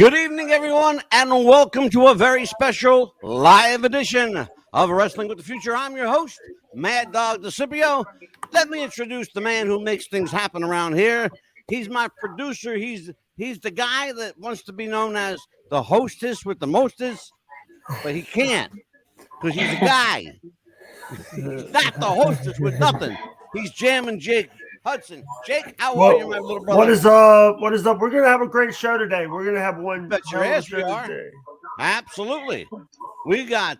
Good evening, everyone, and welcome to a very special live edition of Wrestling with the Future. I'm your host, Mad Dog DeCipio. Let me introduce the man who makes things happen around here. He's my producer. He's the guy that wants to be known as the hostess with the mostest, but he can't because he's a guy. He's not the hostess with nothing. He's jamming Jake Hudson. Jake, how are you, my little brother? What is up? What is up? We're gonna have a great show today. We're gonna have one. Bet your ass we are. Today. Absolutely. We got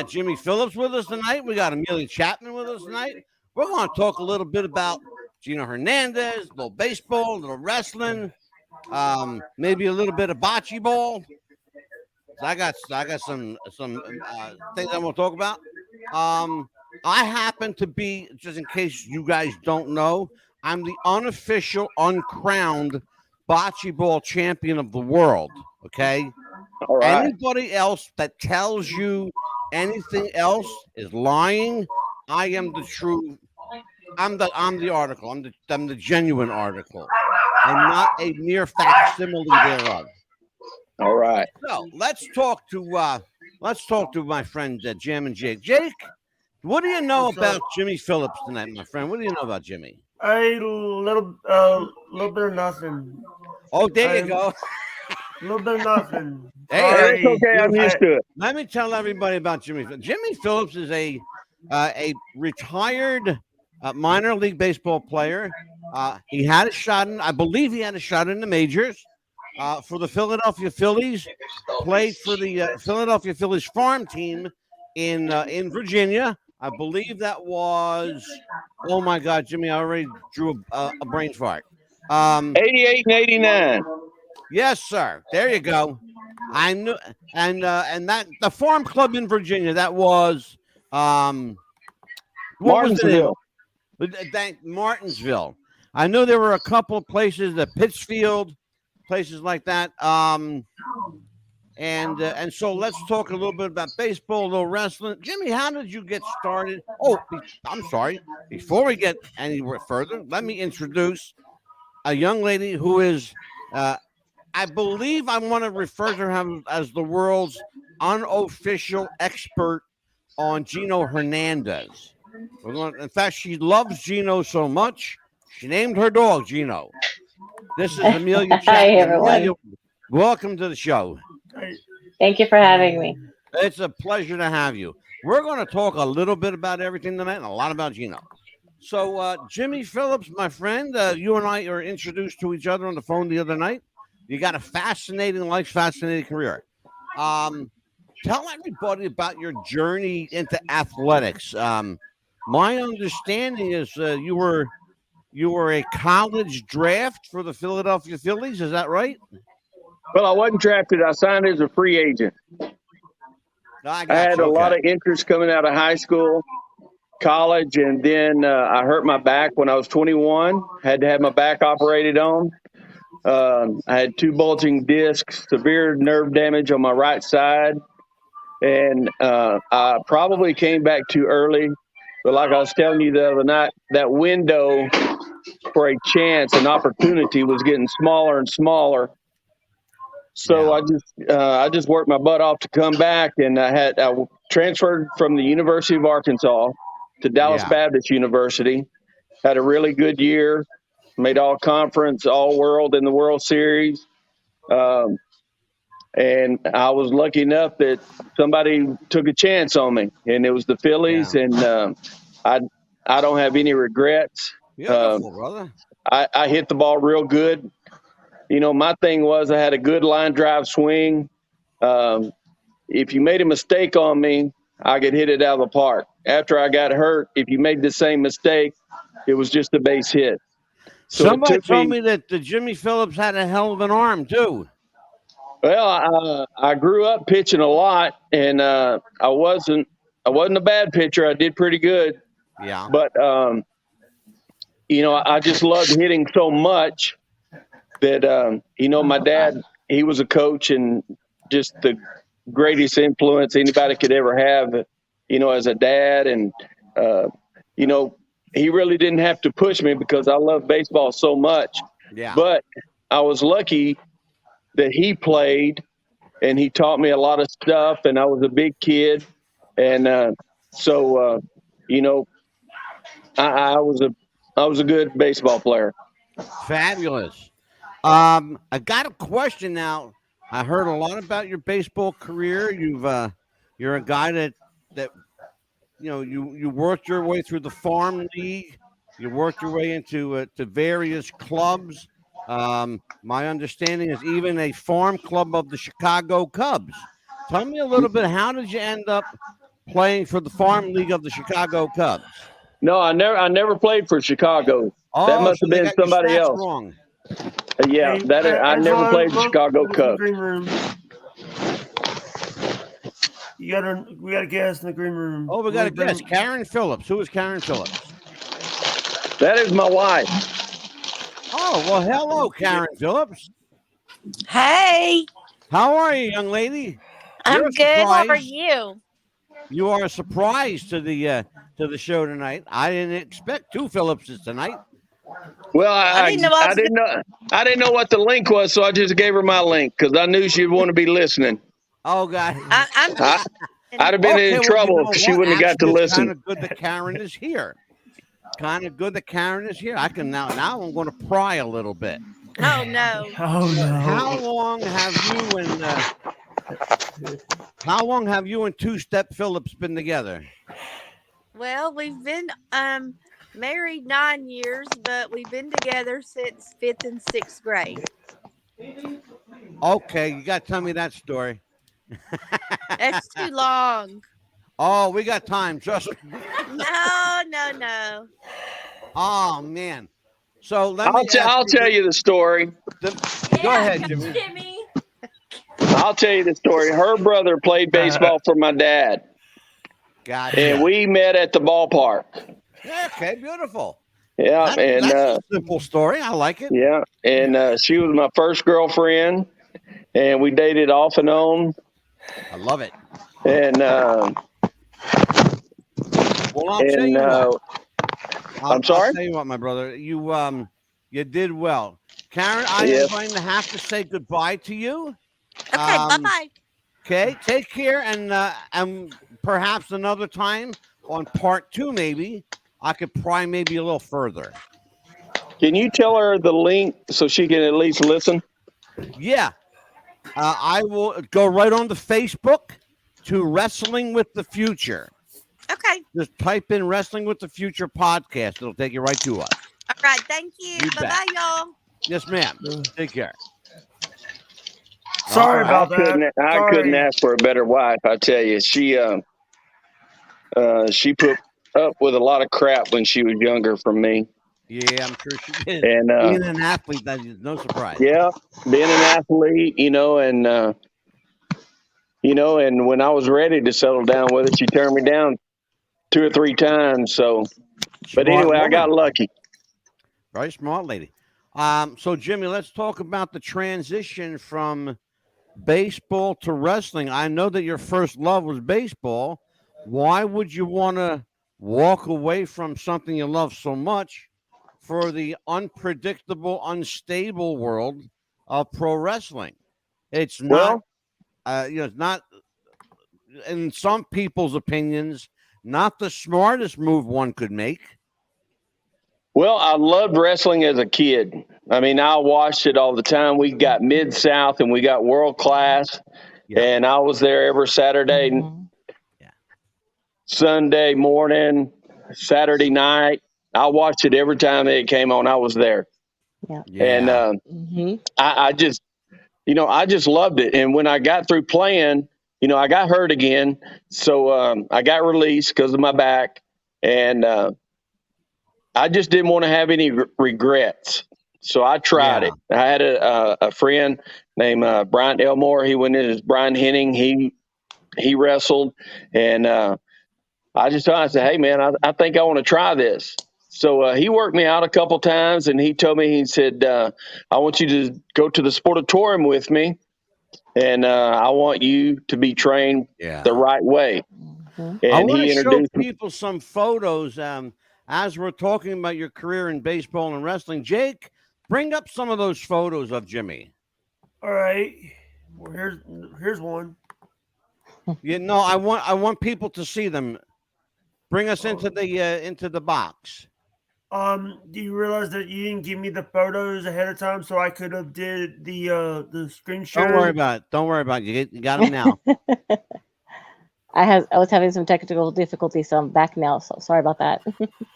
Jimmy Phillips with us tonight. We got Amelia Chapman with us tonight. We're going to talk a little bit about Gino Hernandez, a little baseball, a little wrestling, maybe a little bit of bocce ball. I got some things I want to talk about. I happen to be, just in case you guys don't know, I'm the unofficial, uncrowned bocce ball champion of the world. Okay. All right. Anybody else that tells you anything else is lying. I am the true. I'm the article. I'm the genuine article. I'm not a mere facsimile thereof. All right. So let's talk to my friend Jam and Jake. Jake, what do you know about Jimmy Phillips tonight, my friend? What do you know about Jimmy? A little bit of nothing. Oh, there you go. A little bit of nothing. Hey, it's okay. I'm used to it. Let me tell everybody about Jimmy. Jimmy Phillips is a retired minor league baseball player. He had a shot I believe he had a shot in the majors for the Philadelphia Phillies. Played for the Philadelphia Phillies farm team in Virginia. I believe that was. Oh my God, Jimmy! I already drew a brain fart. 88 and 89. Yes, sir. There you go. I knew, and that the farm club in Virginia. That was Martinsville. Martinsville. I knew there were a couple of places, the Pittsfield, places like that. And so let's talk a little bit about baseball, a little wrestling. Jimmy, how did you get started? Oh, I'm sorry. Before we get anywhere further, let me introduce a young lady who is, I believe I want to refer to her as the world's unofficial expert on Gino Hernandez. In fact, she loves Gino so much, she named her dog Gino. This is Amelia Chapman. Hi, everyone. Amelia, welcome to the show. Thank you for having me. It's a pleasure to have you. We're going to talk a little bit about everything tonight and a lot about Gino. So, Jimmy Phillips, my friend, you and I are introduced to each other on the phone the other night. You got a fascinating life, fascinating career. Tell everybody about your journey into athletics. My understanding is you were a college draft for the Philadelphia Phillies. Is that right? Well, I wasn't drafted. I signed as a free agent. I had a lot of interest coming out of high school, college, and then I hurt my back when I was 21. Had to have my back operated on. I had 2 bulging discs, severe nerve damage on my right side, and I probably came back too early. But like I was telling you the other night, that window for a chance, an opportunity, was getting smaller and smaller. So I just worked my butt off to come back, and I transferred from the University of Arkansas to Dallas Baptist University. Had a really good year, made all conference, all world in the World Series. And I was lucky enough that somebody took a chance on me, and it was the Phillies. Yeah. And I don't have any regrets. Beautiful, brother. I hit the ball real good. You know, my thing was I had a good line drive swing. If you made a mistake on me, I could hit it out of the park. After I got hurt, if you made the same mistake, it was just a base hit. So somebody told me that the Jimmy Phillips had a hell of an arm too. Well, I grew up pitching a lot, and I wasn't a bad pitcher. I did pretty good. Yeah. But you know, I just loved hitting so much that you know, my dad, he was a coach and just the greatest influence anybody could ever have, you know, as a dad. And you know, he really didn't have to push me because I love baseball so much. Yeah. But I was lucky that he played, and he taught me a lot of stuff, and I was a big kid. And so, you know, I was a good baseball player. Fabulous. I got a question now. I heard a lot about your baseball career. You're a guy that you worked your way through the farm league. You worked your way into to various clubs. My understanding is even a farm club of the Chicago Cubs. Tell me a little bit. How did you end up playing for the farm league of the Chicago Cubs? No, I never played for Chicago. Oh, that must so have been somebody else. Wrong. Yeah, Hey, I never played the Chicago Cubs. Green room. We got a guest in the green room. Oh, we got a guest. Karen Phillips. Who is Karen Phillips? That is my wife. Oh, well, hello, Karen Phillips. Hey. How are you, young lady? I'm good. How are you? You are a surprise to the show tonight. I didn't expect two Phillipses tonight. Well, I didn't know what the link was, so I just gave her my link because I knew she'd want to be listening. Oh God, I'd have been in trouble if she wouldn't have got to listen. Kind of good that Karen is here. I can now I'm going to pry a little bit. Oh no. How long have you and Two-Step Phillips been together? Well, we've been married 9 years, but we've been together since 5th and 6th grade. Okay, you got to tell me that story. That's too long. Oh, we got time. Trust me. No. Oh man. So I'll tell you the story. Go ahead, Jimmy. I'll tell you the story. Her brother played baseball for my dad. Gotcha. And we met at the ballpark. Yeah, okay, beautiful. Yeah, that's a simple story. I like it. Yeah, and she was my first girlfriend, and we dated off and on. I love it. And well, I'll tell you what. I'm sorry? I'll tell you what, my brother. You did well. Karen, I am going to have to say goodbye to you. Okay, bye-bye. Okay, take care, and perhaps another time on part 2, maybe I could pry maybe a little further. Can you tell her the link so she can at least listen? Yeah. I will go right on the Facebook to Wrestling with the Future. Okay. Just type in Wrestling with the Future podcast. It'll take you right to us. All right. Thank you. Bye-bye, y'all. Yes, ma'am. Take care. Sorry about that. I couldn't ask for a better wife. I tell you, she put up with a lot of crap when she was younger from me. Yeah, I'm sure she did. And being an athlete, that is no surprise. Yeah, being an athlete, and when I was ready to settle down with it, she turned me down 2 or 3 times. So, but anyway, I got lucky. Very smart lady. So Jimmy, let's talk about the transition from baseball to wrestling. I know that your first love was baseball. Why would you want to walk away from something you love so much for the unpredictable, unstable world of pro wrestling? It's not, it's not, in some people's opinions, not the smartest move one could make. Well, I loved wrestling as a kid. I mean, I watched it all the time. We got Mid-South and we got World Class, and I was there every Saturday, Sunday morning, Saturday night. I watched it every time it came on. I was there. And I just loved it. And when I got through playing, I got hurt again. So I got released because of my back. And I just didn't want to have any regrets. So I tried it. I had a friend named Brian Elmore. He went in as Brian Henning. He wrestled. And I said, hey, man, I think I want to try this. So he worked me out a couple times, and he told me, he said, I want you to go to the Sportatorium with me, and I want you to be trained the right way. And I want to show people some photos as we're talking about your career in baseball and wrestling. Jake, bring up some of those photos of Jimmy. All right. Well, here's one. You know, I want people to see them. Bring us into the box. Do you realize that you didn't give me the photos ahead of time so I could have did the screen share? Don't worry about it. Don't worry about it. You got them now. I was having some technical difficulties, so I'm back now. So sorry about that.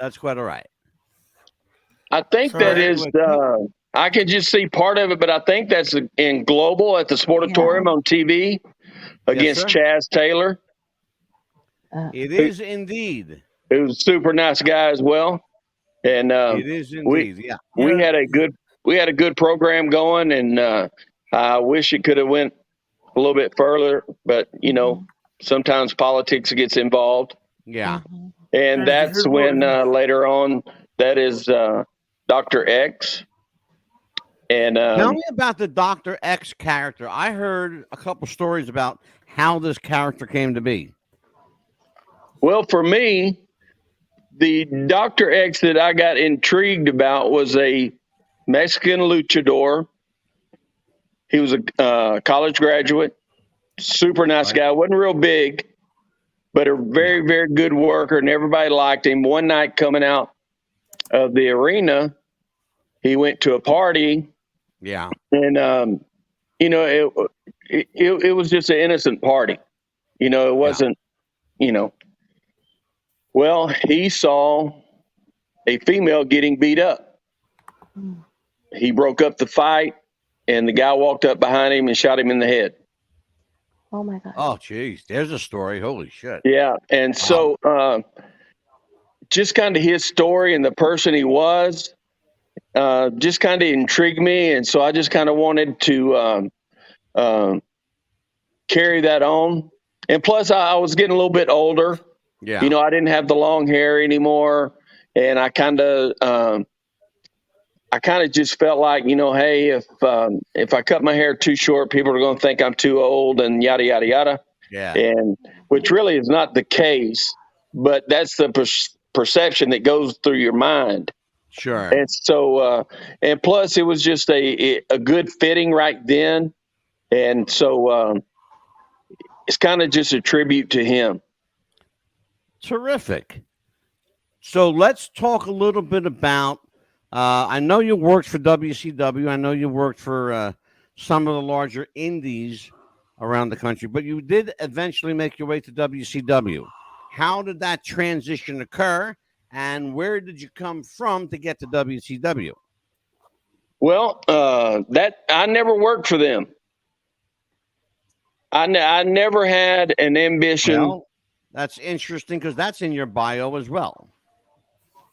That's quite all right. I think Sorry. that is. I can just see part of it, but I think that's in Global at the Sportatorium on TV against Chaz Taylor. It is indeed. It was a super nice guy as well, and it is indeed. We had a good program going, and I wish it could have went a little bit further, but you know, sometimes politics gets involved. Yeah, and that's when later on that is Dr. X. And tell me about the Dr. X character. I heard a couple stories about how this character came to be. Well, for me, the Dr. X that I got intrigued about was a Mexican luchador. He was a college graduate, super nice guy. Wasn't real big, but a very, very good worker, and everybody liked him. One night coming out of the arena, he went to a party. Yeah. And, you know, it was just an innocent party. You know, it wasn't, you know. Well, he saw a female getting beat up. He broke up the fight, and the guy walked up behind him and shot him in the head. Oh, my God. Oh, geez. There's a story. Holy shit. Yeah. And so just kind of his story and the person he was just kind of intrigued me. And so I just kind of wanted to carry that on. And plus, I was getting a little bit older. Yeah. You know, I didn't have the long hair anymore. And I kind of just felt like, you know, hey, if I cut my hair too short, people are going to think I'm too old and yada, yada, yada. Yeah. And which really is not the case, but that's the perception that goes through your mind. Sure. And so, and plus it was just a good fitting right then. And so it's kind of just a tribute to him. Terrific. So let's talk a little bit about, I know you worked for WCW. I know you worked for some of the larger indies around the country, but you did eventually make your way to WCW. How did that transition occur, and where did you come from to get to WCW? Well, that I never worked for them. I never had an ambition. Well, that's interesting because that's in your bio as well.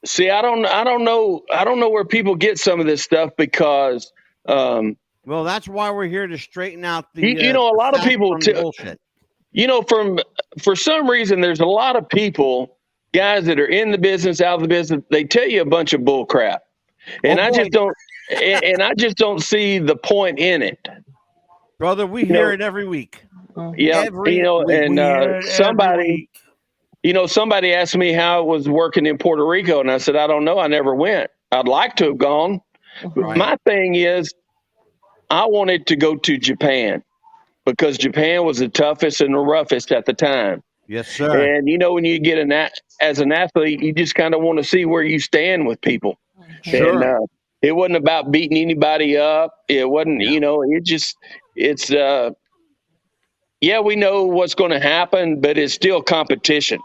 See, I don't know where people get some of this stuff because. Well, that's why we're here to straighten out the. You know, a lot of people bullshit. You know, for some reason, there's a lot of people, guys that are in the business, out of the business. They tell you a bunch of bull crap, and I just don't see the point in it. Brother, we hear it every week. Yeah, you know, and somebody asked me how it was working in Puerto Rico, and I said, I don't know. I never went. I'd like to have gone. Right. My thing is, I wanted to go to Japan because Japan was the toughest and the roughest at the time. Yes, sir. And, you know, when you get as an athlete, you just kind of want to see where you stand with people. Sure. And it wasn't about beating anybody up. It wasn't, you know, it's yeah, we know what's going to happen, but it's still competition.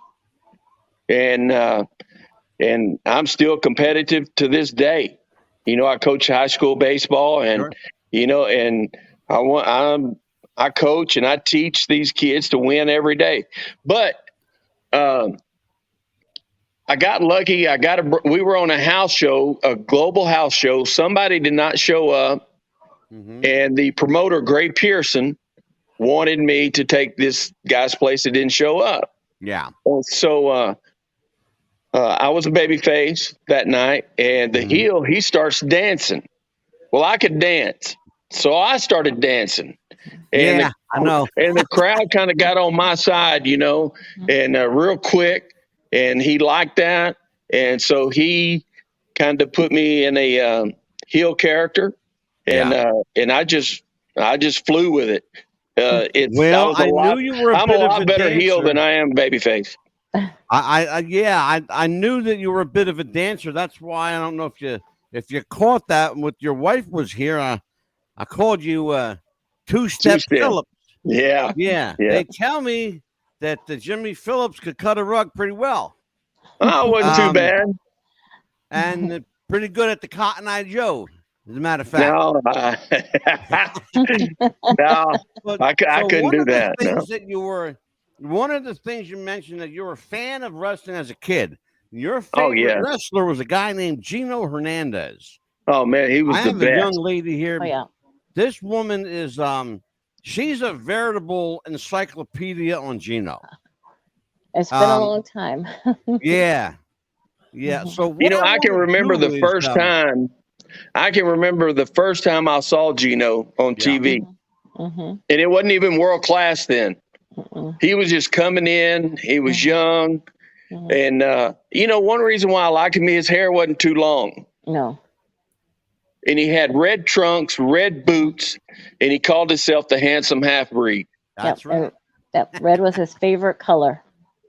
And I'm still competitive to this day. You know, I coach high school baseball and, you know, and I coach and I teach these kids to win every day. But I got lucky. We were on a house show, a global house show. Somebody did not show up. Mm-hmm. And the promoter, Gray Pearson, wanted me to take this guy's place that didn't show up. Yeah. And so I was a baby face that night, and the heel, he starts dancing. Well, I could dance. So I started dancing. And I know. And the crowd kind of got on my side, you know, and real quick. And he liked that. And so he kind of put me in a heel character. And I just I just flew with it. Well, I knew you were I'm a lot better heel dancer. than I am babyface. I knew that you were a bit of a dancer. That's why I don't know if you caught that with your wife was here. I called you two-step Phillips. Yeah. Yeah. They tell me that Jimmy Phillips could cut a rug pretty well. Oh, it wasn't too bad. And pretty good at the Cotton Eye Joe, as a matter of fact. No, I couldn't do that. One of the things you mentioned that you were a fan of wrestling as a kid. Your favorite wrestler was a guy named Gino Hernandez. Oh man, he was the best. I have a young lady here. Oh, yeah. This woman is she's a veritable encyclopedia on Gino. It's been a long time. Yeah. So I can remember the first time. I can remember the first time I saw Gino on TV, and it wasn't even world class then. He was just coming in. He was young, and one reason why I liked him, his hair wasn't too long. No. And he had red trunks, red boots, and he called himself the handsome half breed. That's right. Red was his favorite color.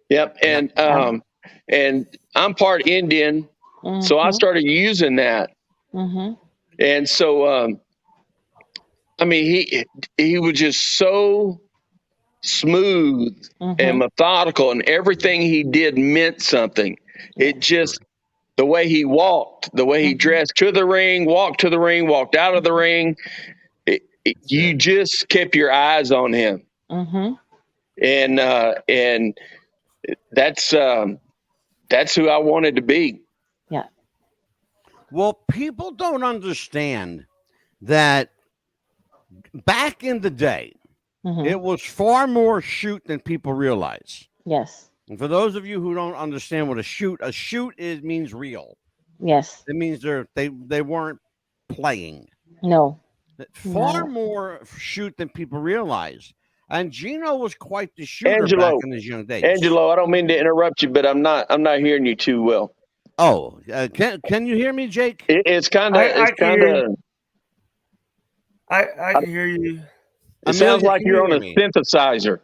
Yep, and I'm part Indian, so I started using that. And so, he was just so smooth and methodical, and everything he did meant something. It just, the way he walked, the way he dressed to the ring, walked out of the ring, you just kept your eyes on him. And that's who I wanted to be. Yeah. Well, people don't understand that back in the day, it was far more shoot than people realize. Yes. And for those of you who don't understand what a shoot means real. Yes. It means they weren't playing. No. Far more shoot than people realize. And Gino was quite the shooter back in his young days. Angelo, I don't mean to interrupt you, but I'm not hearing you too well. Oh, can you hear me, Jake? It's kind of. I can hear you. It sounds like you're on a synthesizer.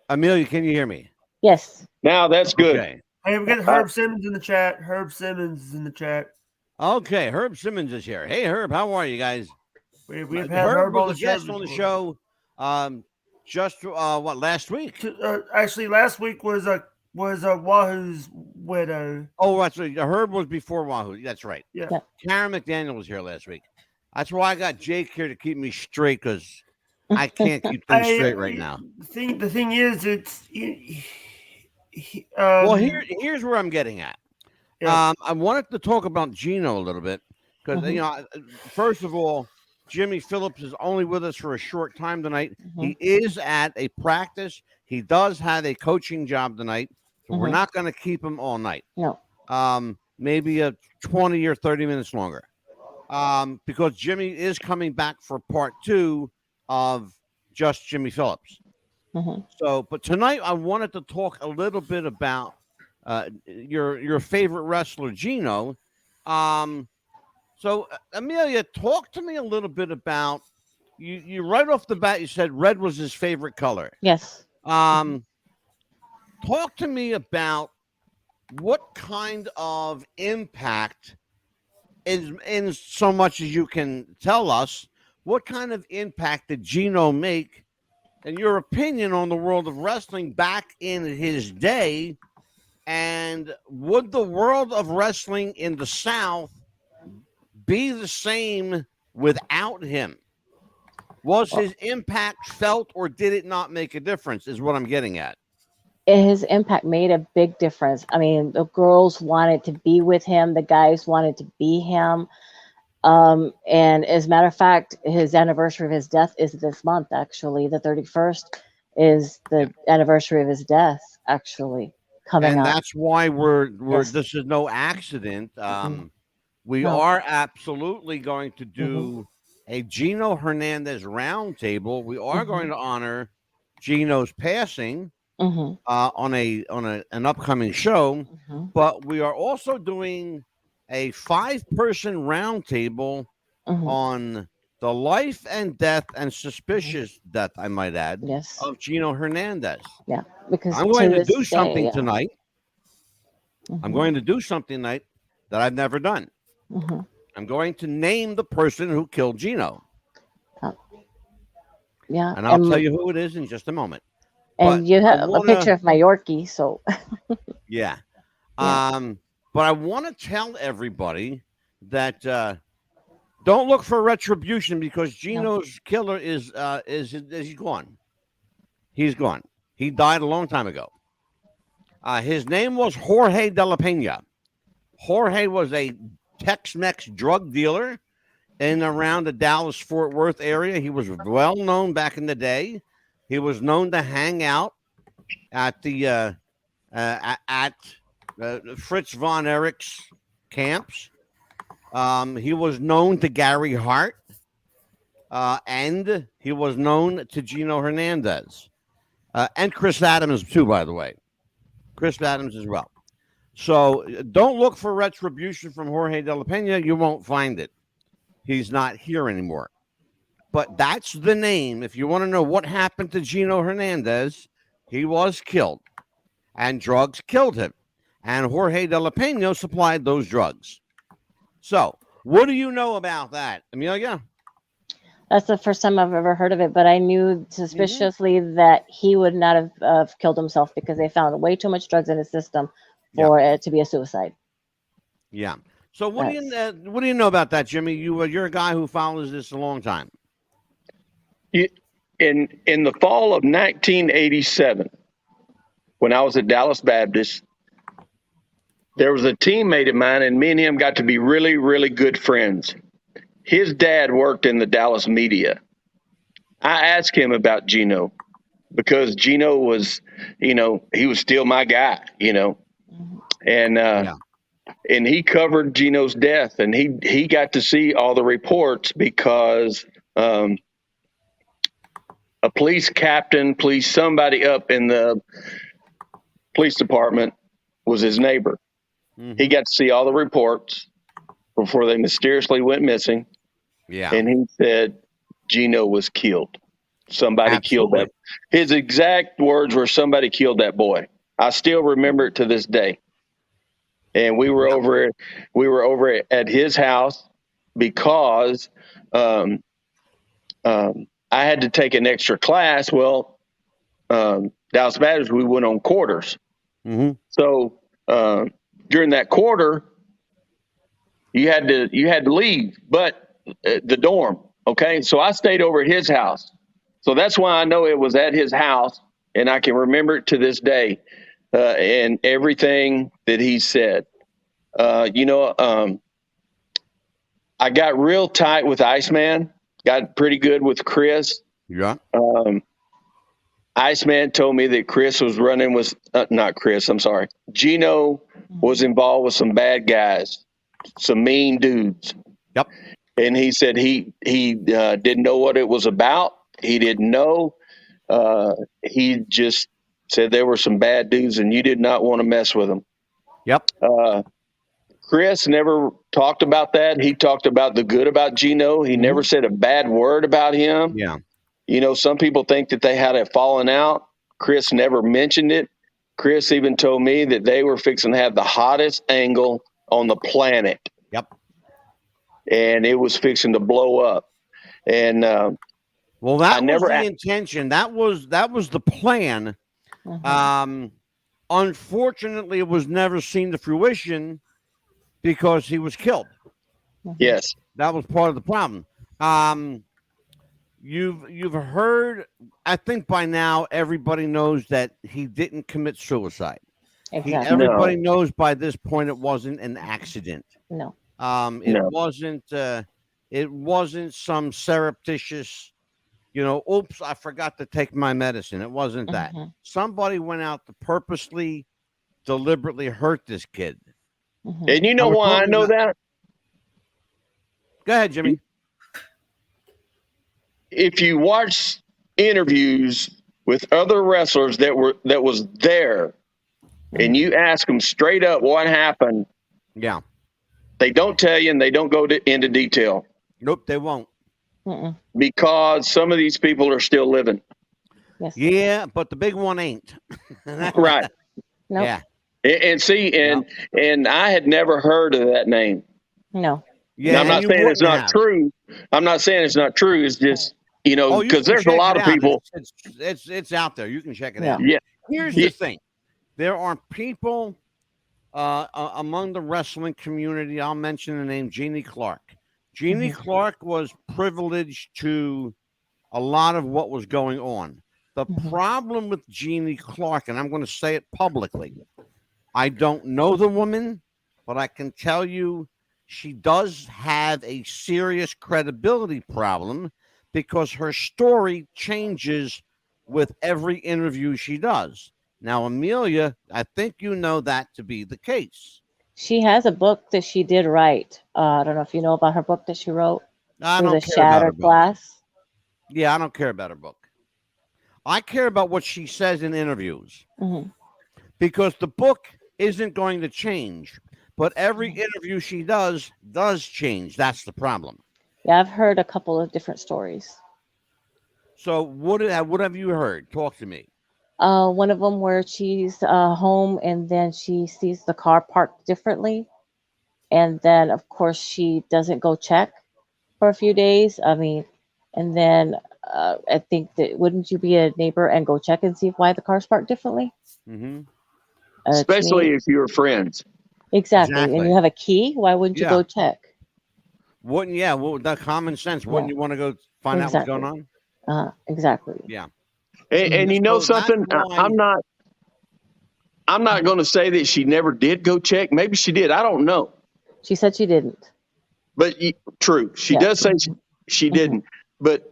Amelia, can you hear me? Yes. Now that's good. Okay. Hey, we got Herb Simmons in the chat. Herb Simmons is in the chat. Okay, Herb Simmons is here. Hey, Herb, how are you guys? We've had Herb on the guest on the show. Last week? Actually, last week was Wahoo's widow. Oh, that's right. Herb was before Wahoo. That's right. Yeah. Karen McDaniel was here last week. That's why I got Jake here to keep me straight, because I can't keep things straight right now. The thing is, it's well, here's where I'm getting at. Yeah. I wanted to talk about Gino a little bit because first of all, Jimmy Phillips is only with us for a short time tonight. He is at a practice. He does have a coaching job tonight, so we're not going to keep him all night. No. Maybe a 20 or 30 minutes longer. Because Jimmy is coming back for part 2 of just Jimmy Phillips. So, but tonight I wanted to talk a little bit about your favorite wrestler, Gino. So, Amelia, talk to me a little bit about you right off the bat. You said red was his favorite color. Yes. Talk to me about what kind of impact, in so much as you can tell us, what kind of impact did Gino make, in your opinion, on the world of wrestling back in his day? And would the world of wrestling in the South be the same without him? Was his impact felt, or did it not make a difference, is what I'm getting at. His impact made a big difference. I mean, the girls wanted to be with him. The guys wanted to be him. And as a matter of fact, his anniversary of his death is this month, actually. The 31st is the anniversary of his death, actually, coming up. And that's why this is no accident. We are absolutely going to do a Gino Hernandez roundtable. We are going to honor Gino's passing on an upcoming show, but we are also doing a 5-person roundtable on the life and death and suspicious death, I might add, Yes. of Gino Hernandez. Yeah. Because I'm going to this do something day, tonight. I'm going to do something tonight that I've never done. I'm going to name the person who killed Gino. Yeah. And I'll tell you who it is in just a moment. And But you have a picture of my Yorkie, so. Yeah. But I want to tell everybody that don't look for retribution because Gino's killer is he's gone. He's gone. He died a long time ago. His name was Jorge de la Pena. Jorge was a Tex-Mex drug dealer in around the Dallas-Fort Worth area. He was well known back in the day. He was known to hang out at the Fritz von Erich's camps. He was known to Gary Hart, and he was known to Gino Hernandez, and Chris Adams too, by the way. Chris Adams as well. So don't look for retribution from Jorge de la Pena. You won't find it. He's not here anymore. But that's the name. If you want to know what happened to Gino Hernandez, he was killed, and drugs killed him. And Jorge de la Pena supplied those drugs. So what do you know about that, Amelia? That's the first time I've ever heard of it, but I knew suspiciously that he would not have killed himself because they found way too much drugs in his system for it to be a suicide. Yeah. So what do you know about that, Jimmy? You're a guy who follows this a long time. In the fall of 1987, when I was at Dallas Baptist, there was a teammate of mine, and me and him got to be really, really good friends. His dad worked in the Dallas media. I asked him about Gino because Gino was, he was still my guy, and he covered Gino's death, and he got to see all the reports because a police captain, somebody up in the police department was his neighbor. He got to see all the reports before they mysteriously went missing. Yeah. And he said Gino was killed. Somebody killed that. His exact words were, somebody killed that boy. I still remember it to this day. And we were over at his house because I had to take an extra class. Well, Dallas Baptist, we went on quarters. So during that quarter, you had to leave, but the dorm. Okay, so I stayed over at his house. So that's why I know it was at his house, and I can remember it to this day, and everything that he said. I got real tight with Iceman, got pretty good with Chris. Yeah. Iceman told me that Chris was running with, not Chris, I'm sorry. Gino was involved with some bad guys, some mean dudes. Yep. And he said he didn't know what it was about. He didn't know. He just said there were some bad dudes and you did not want to mess with them. Yep. Chris never talked about that. He talked about the good about Gino. He never said a bad word about him. Yeah. Some people think that they had a falling out. Chris never mentioned it. Chris even told me that they were fixing to have the hottest angle on the planet. Yep. And it was fixing to blow up. And well, that was the intention. That was the plan. Unfortunately, it was never seen to fruition because he was killed. Yes. That was part of the problem. You've heard, I think by now everybody knows that he didn't commit suicide. Exactly. Everybody knows by this point it wasn't an accident. No. It wasn't some surreptitious, oops, I forgot to take my medicine. It wasn't that. Somebody went out to purposely, deliberately hurt this kid. And you know why I know that? Go ahead, Jimmy. If you watch interviews with other wrestlers that was there, and you ask them straight up what happened, yeah, they don't tell you and they don't go into detail. Nope, they won't. because some of these people are still living. Yes. Yeah, but the big one ain't. Right. Nope. Yeah. And see, and I had never heard of that name. No. Yeah. Now, I'm not you saying it's wouldn't not have. true. I'm not saying it's not true. It's just, you know, Oh, you because can there's a check lot it of out. people. It's out there. You can check it Yeah. out. Yeah. Here's the thing. There are people among the wrestling community. I'll mention the name Jeannie Clark. Jeannie Clark was privileged to a lot of what was going on. The problem with Jeannie Clark, and I'm going to say it publicly, I don't know the woman, but I can tell you she does have a serious credibility problem because her story changes with every interview she does. Now, Amelia, I think you know that to be the case. She has a book that she did write. I don't know if you know about her book that she wrote. I Through don't the care about her Shattered book. Glass. Yeah, I don't care about her book. I care about what she says in interviews because the book isn't going to change, but every interview she does change. That's the problem. Yeah, I've heard a couple of different stories. So what have you heard? Talk to me. One of them where she's home and then she sees the car parked differently. And then, of course, she doesn't go check for a few days. I mean, and then I think that wouldn't you be a neighbor and go check and see why the car's parked differently? Especially if you're friends. Exactly. And you have a key. Why wouldn't you go check? Wouldn't well, that common sense. Wouldn't you want to go find out what's going on? Exactly. Yeah. And you know something? I'm not going to say that she never did go check. Maybe she did. I don't know. She said she didn't. But true. She does say she didn't. But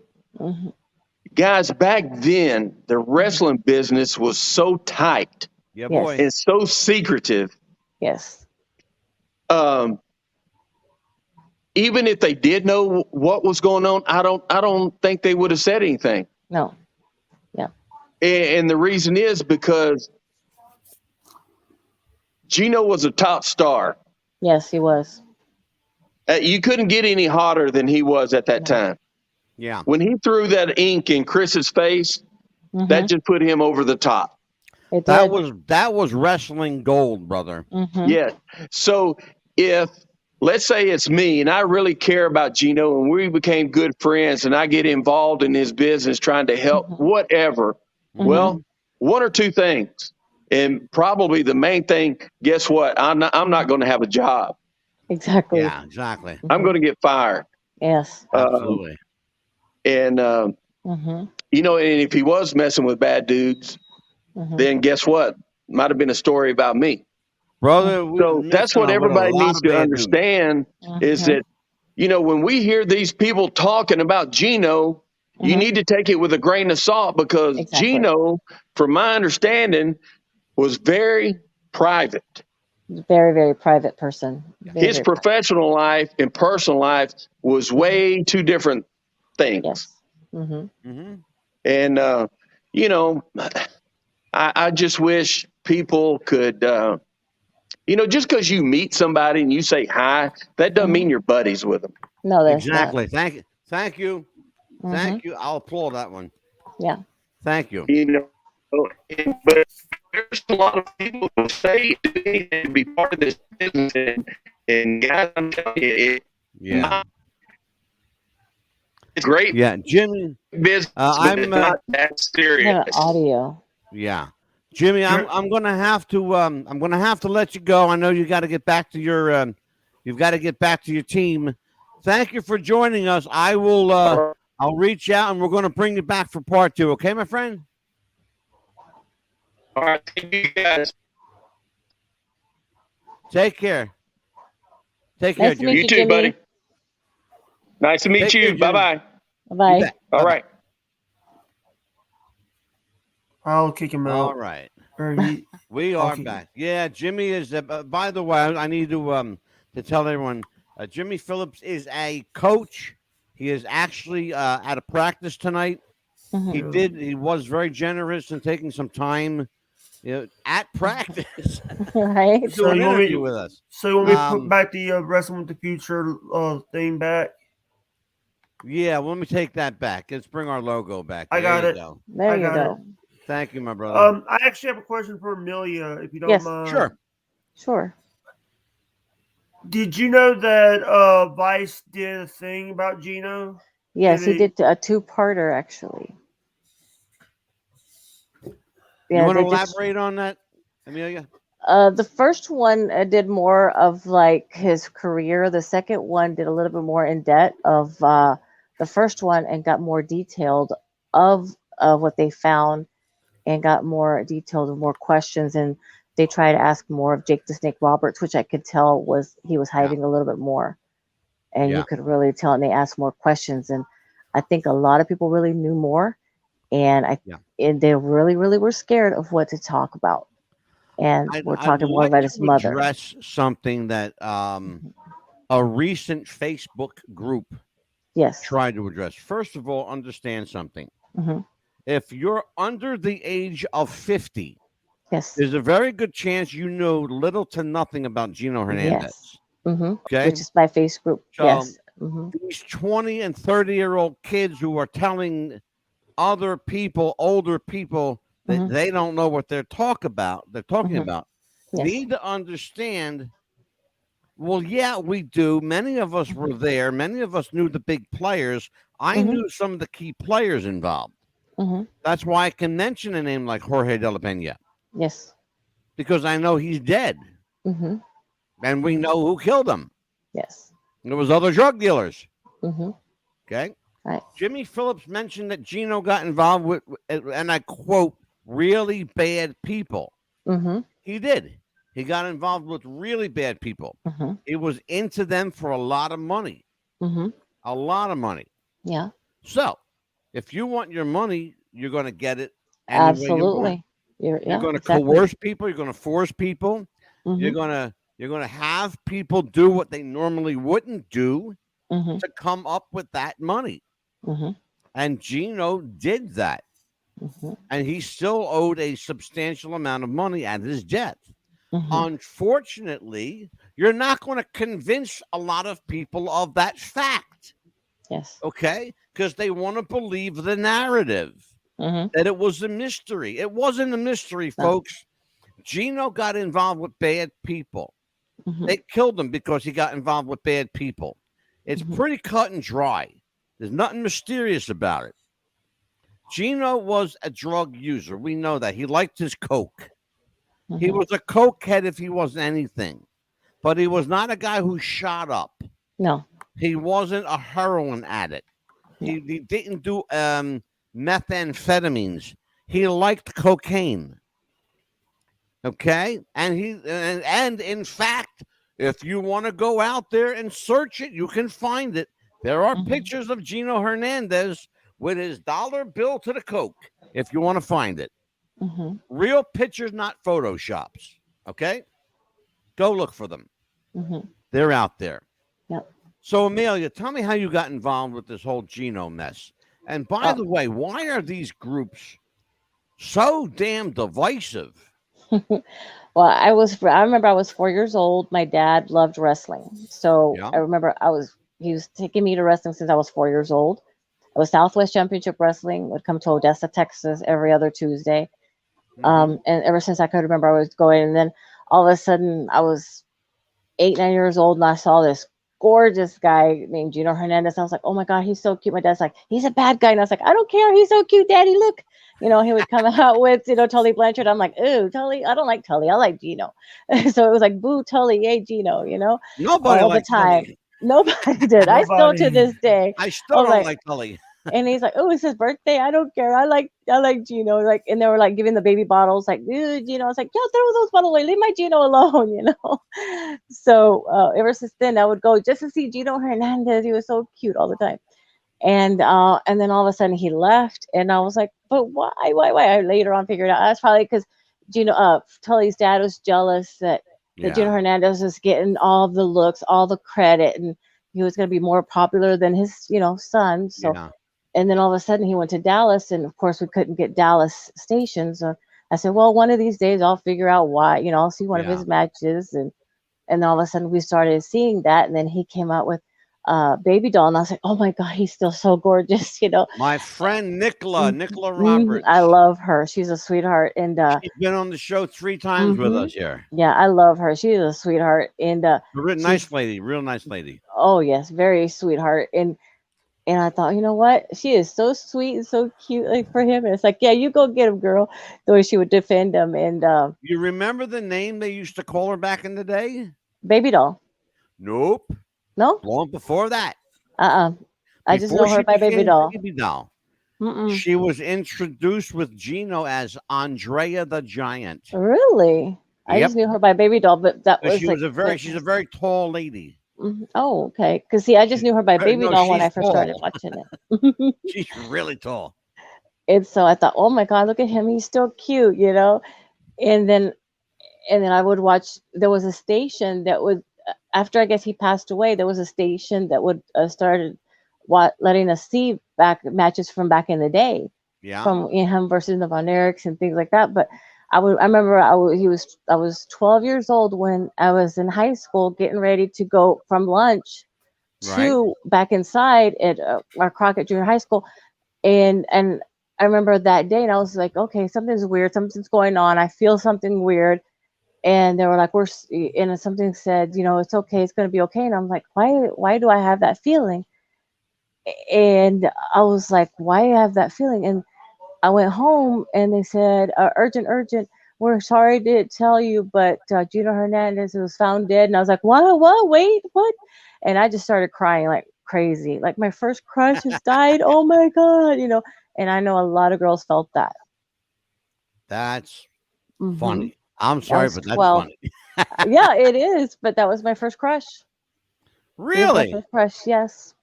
guys, back then, the wrestling business was so tight. Yeah, boy. And so secretive. Yes. Even if they did know what was going on, I don't think they would have said anything. No. Yeah. And the reason is because Gino was a top star. Yes, he was. You couldn't get any hotter than he was at that time. Yeah. When he threw that ink in Chris's face, that just put him over the top. That was wrestling gold, brother. Yeah. So if, let's say it's me and I really care about Gino and we became good friends and I get involved in his business trying to help, whatever. Well, one or two things. And probably the main thing, guess what? I'm not going to have a job. Exactly. Yeah, exactly. I'm going to get fired. Yes. Absolutely. And, you know, and if he was messing with bad dudes, then guess what? Might have been a story about me. Brother, so that's what everybody needs to understand is that, you know, when we hear these people talking about Gino, you need to take it with a grain of salt because Gino, from my understanding, was very private. Very, very private person. His professional life and personal life was way two different things. Yes. And, you know, I just wish people could, you know, just because you meet somebody and you say hi, that doesn't mean you're buddies with them. No, that's exactly. Not. Thank you. Thank you. Thank you. I'll applaud that one. Yeah. Thank you. You know, but there's a lot of people who say to be part of this business, and guys, I'm telling you, it's great. Yeah, Jimmy. Business, I'm not that serious. Audio. Yeah, Jimmy, I'm gonna have to let you go. I know you got to get back to your you've got to get back to your team. Thank you for joining us. I will I'll reach out and we're going to bring you back for part 2. Okay, my friend. All right, thank you guys. Take care. Take care, Jimmy. You too, buddy. Nice to meet you. Bye-bye. Bye. All right. I'll kick him out. All right. We are back. Yeah, Jimmy is. By the way, I need to tell everyone. Jimmy Phillips is a coach. He is actually at a practice tonight. He was very generous in taking some time at practice. Right. So you want me with us. So you want me to put back the Wrestling with the Future thing back? Yeah, let me take that back. Let's bring our logo back. I got it. Go. There you go. Thank you, my brother. I actually have a question for Amelia, if you don't Yes. mind. Sure. Did you know that Vice did a thing about Gino? Yes, he did a two-parter actually. You want to elaborate on that, Amelia? The first one did more of like his career. The second one did a little bit more in depth of the first one and got more detailed of what they found and got more detailed and more questions. And they tried to ask more of Jake the Snake Roberts, which I could tell he was hiding a little bit more. And you could really tell, and they asked more questions. And I think a lot of people really knew more. And they really, really were scared of what to talk about. And we're talking more about his mother. Address something that a recent Facebook group tried to address. First of all, understand something. Mm-hmm. If you're under the age of 50, there's a very good chance you know little to nothing about Gino Hernandez. Yes. Mm-hmm. Okay, which is my Facebook group. So, yes. Mm-hmm. These 20 and 30-year-old kids who are telling other people, older people, that they don't know what they're talking about, need to understand, well, yeah, we do. Many of us were there. Many of us knew the big players. I knew some of the key players involved. That's why I can mention a name like Jorge de la Peña. Yes. Because I know he's dead. And we know who killed him. Yes. There was other drug dealers. Okay. Right. Jimmy Phillips mentioned that Gino got involved with, and I quote, really bad people. He did. He got involved with really bad people. He was into them for a lot of money. A lot of money. Yeah. So, if you want your money, you're going to get it. Absolutely. You're going to coerce people. You're going to force people. You're going to have people do what they normally wouldn't do to come up with that money. And Gino did that. And he still owed a substantial amount of money at his death. Unfortunately, you're not going to convince a lot of people of that fact. Yes. Okay? Because they want to believe the narrative that it was a mystery. It wasn't a mystery, folks. Gino got involved with bad people. They killed him because he got involved with bad people. It's pretty cut and dry. There's nothing mysterious about it. Gino was a drug user. We know that. He liked his coke. He was a cokehead if he wasn't anything. But he was not a guy who shot up. No. He wasn't a heroin addict. He didn't do methamphetamines. He liked cocaine. Okay? And in fact, if you want to go out there and search it, you can find it. There are pictures of Gino Hernandez with his dollar bill to the coke, if you want to find it. Real pictures, not photoshops. Okay? Go look for them. They're out there. Yep. So, Amelia, tell me how you got involved with this whole Gino mess. And by the way, why are these groups so damn divisive? Well, I remember I was 4 years old. My dad loved wrestling. So I remember he was taking me to wrestling since I was 4 years old. It was Southwest Championship Wrestling. Would come to Odessa, Texas every other Tuesday. And ever since I could remember, I was going. And then all of a sudden, I was 8, 9 years old, and I saw this gorgeous guy named Gino Hernandez. I was like, oh my God, he's so cute. My dad's like, he's a bad guy. And I was like, I don't care. He's so cute, Daddy. Look. He would come out with, Tully Blanchard. I'm like, ooh, Tully. I don't like Tully. I like Gino. So it was like, boo, Tully, yay, Gino, Nobody all the time. Tully. Nobody did. I still to this day. I still don't like Tully. And he's like, oh, it's his birthday. I don't care. I like Gino. Like, and they were like giving the baby bottles, like, dude, Gino. I was like, yo, throw those bottles away. Leave my Gino alone, So ever since then, I would go just to see Gino Hernandez. He was so cute all the time. And then all of a sudden he left, and I was like, but why? I later on figured out that's probably because Tully's dad was jealous that Gino Hernandez was getting all the looks, all the credit, and he was going to be more popular than his, son. So. Yeah. And then all of a sudden he went to Dallas, and of course we couldn't get Dallas stations. I said, well, one of these days I'll figure out why, I'll see one of his matches. And then all of a sudden we started seeing that. And then he came out with baby doll, and I was like, oh my god, he's still so gorgeous, My friend Nicola I Roberts. love her. She's a sweetheart, and She's been on the show 3 times with us here. yeah, I love her. She's a sweetheart, and A real nice lady, real nice lady. oh yes, very sweetheart, and I thought, you know what, she is so sweet and so cute, like for him. And it's like, yeah, you go get him, girl. The way she would defend him, and You remember the name they used to call her back in the day? baby doll. Nope. No, Long before that. I just Before know her she by baby became doll. Baby doll. Mm-mm. She was introduced with Gino as Andrea the Giant. Really? I Yep. just knew her by baby doll, but that was She like was she's a very tall lady. Oh, okay. Because see, I just knew her by baby No, doll when she's I first started tall. watching it. She's really tall. And so I thought, oh my god, look at him, he's still cute, And then I would watch. There was a station that would, after I guess he passed away, there was a station that would started letting us see back matches from back in the day, Yeah. from him versus the Von Erichs and things like that. But I remember I was 12 years old when I was in high school, getting ready to go from lunch to back inside at our Crockett Junior High School, and I remember that day, and I was like, okay, something's weird, something's going on. I feel something weird. And they were like, and something said, it's okay, it's going to be okay. And I'm like, why do I have that feeling? And I was like, why do I have that feeling? And I went home, and they said, urgent, we're sorry to tell you, but Gino Hernandez was found dead. And I was like, what, wait, what? And I just started crying like crazy. Like, my first crush has died. Oh my God, and I know a lot of girls felt that. That's funny. I'm sorry, but that's 12. funny. Yeah, it is. But that was my first crush. Really? My first crush, yes.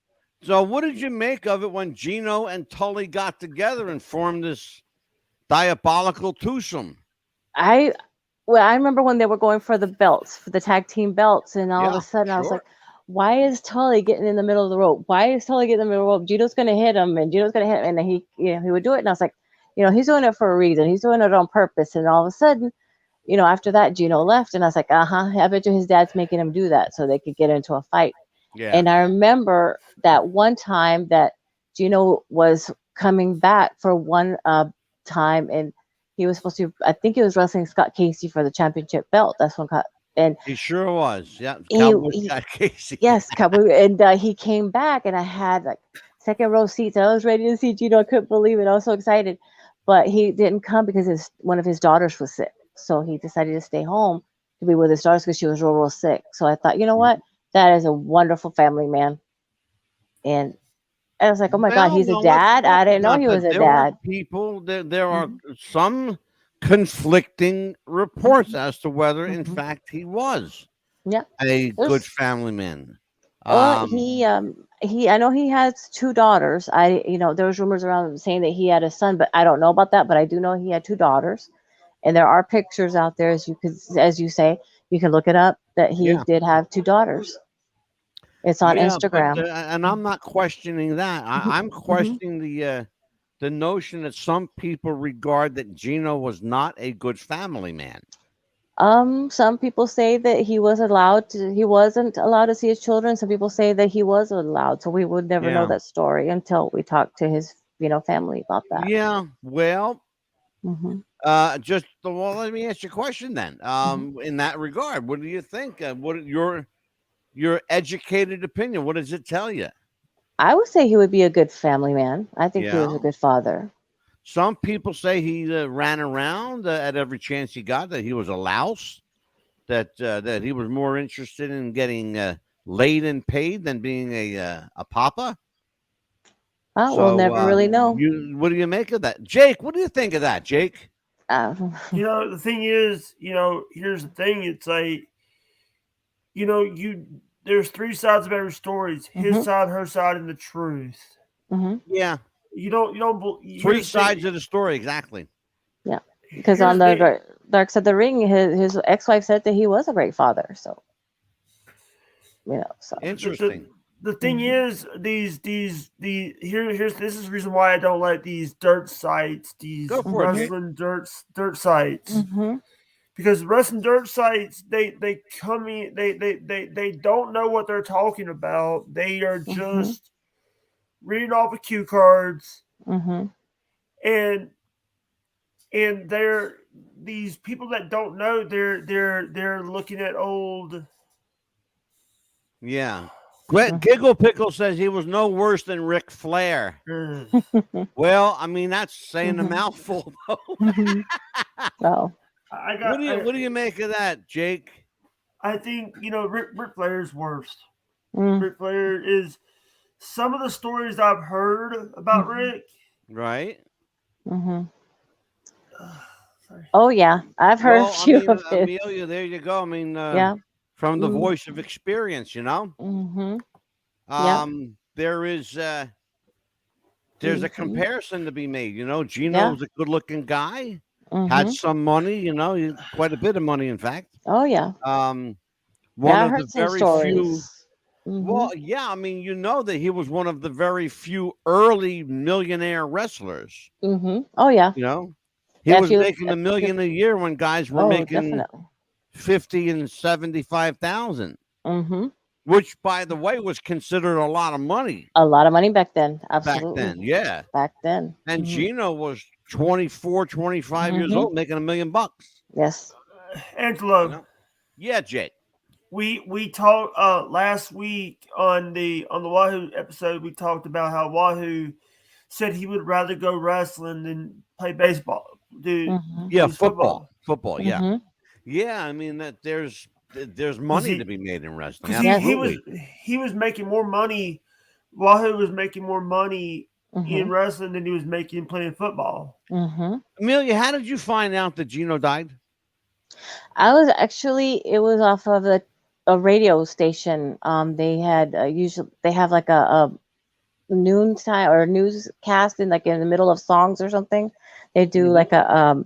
So what did you make of it when Gino and Tully got together and formed this diabolical twosome? I remember when they were going for the belts, for the tag team belts, and all of a sudden I was like, why is Tully getting in the middle of the rope? Why is Tully getting in the middle of the rope? Gino's going to hit him, and Gino's going to hit him, and he would do it. And I was like, he's doing it for a reason. He's doing it on purpose. And all of a sudden, after that, Gino left, and I was like, I bet you his dad's making him do that so they could get into a fight. Yeah. And I remember that one time that Gino was coming back for one time, and he was supposed to, I think he was wrestling Scott Casey for the championship belt. That's when and he sure was. Yeah. Scott Casey. Yes, Cowboy. And he came back, and I had like second row seats. I was ready to see Gino. I couldn't believe it. I was so excited. But he didn't come because one of his daughters was sick. So he decided to stay home to be with his daughters because she was real, real sick. So I thought, you know what? That is a wonderful family man. And I was like, oh my God, he's a dad? I didn't know he was a dad. There are some conflicting reports as to whether, in fact, he was a good family man. Well, I know he has 2 daughters. There was rumors around saying that he had a son, but I don't know about that. But I do know he had 2 daughters, and there are pictures out there, as you say, you can look it up, that he did have 2 daughters. It's on Instagram, but, and I'm not questioning that. I'm questioning the notion that some people regard that Gino was not a good family man. Some people say that he wasn't allowed to see his children. Some people say that he was allowed. So we would never know that story until we talk to his, family about that. Yeah. Well, let me ask you a question then. In that regard, what do you think? What your educated opinion? What does it tell you? I would say he would be a good family man. I think he was a good father. Some people say he ran around at every chance he got, that he was a louse, that he was more interested in getting laid and paid than being a papa. We'll never really know. What do you make of that? Jake, what do you think of that, Jake? The thing is, here's the thing. It's like, there's 3 sides of every story. His side, her side, and the truth. Yeah. You don't 3 sides of the story, exactly. Yeah, because on the Dark Side of the Ring, his ex-wife said that he was a great father. So, so interesting. The thing is, this is the reason why I don't like these dirt sites, these wrestling dirt sites, because wrestling dirt sites they come in they don't know what they're talking about. They are just reading off of cue cards, and they're these people that don't know. They're looking at old. Yeah. Giggle Pickle says he was no worse than Ric Flair. Well, I mean, that's saying a mouthful, though. Oh. What do you make of that, Jake? I think, Ric Flair's worst. Ric Flair is some of the stories I've heard about Rick. Right. Oh yeah, I've heard a few of it. Amelia, there you go. I mean, from the voice of experience, there is there's a comparison to be made. Gino's a good-looking guy, had some money, quite a bit of money, in fact. Oh yeah. One of the very few. Well, yeah, I mean, that he was one of the very few early millionaire wrestlers. Oh yeah. He was making $1 million a year when guys were making 50 and 75,000. Which, by the way, was considered a lot of money. A lot of money back then. Absolutely. Back then, yeah. Back then. And Gino was 24, 25 years old, making $1 million. Yes. Angelo. Yeah, Jake. We talked last week on the Wahoo episode. We talked about how Wahoo said he would rather go wrestling than play baseball. Football. Yeah. Yeah, I mean that there's money to be made in wrestling. He was making more money. Wahoo was making more money in wrestling than he was making playing football. Amelia, how did you find out that Gino died? It was off of a radio station. They had they have like a noon time or newscast in the middle of songs or something. They do like a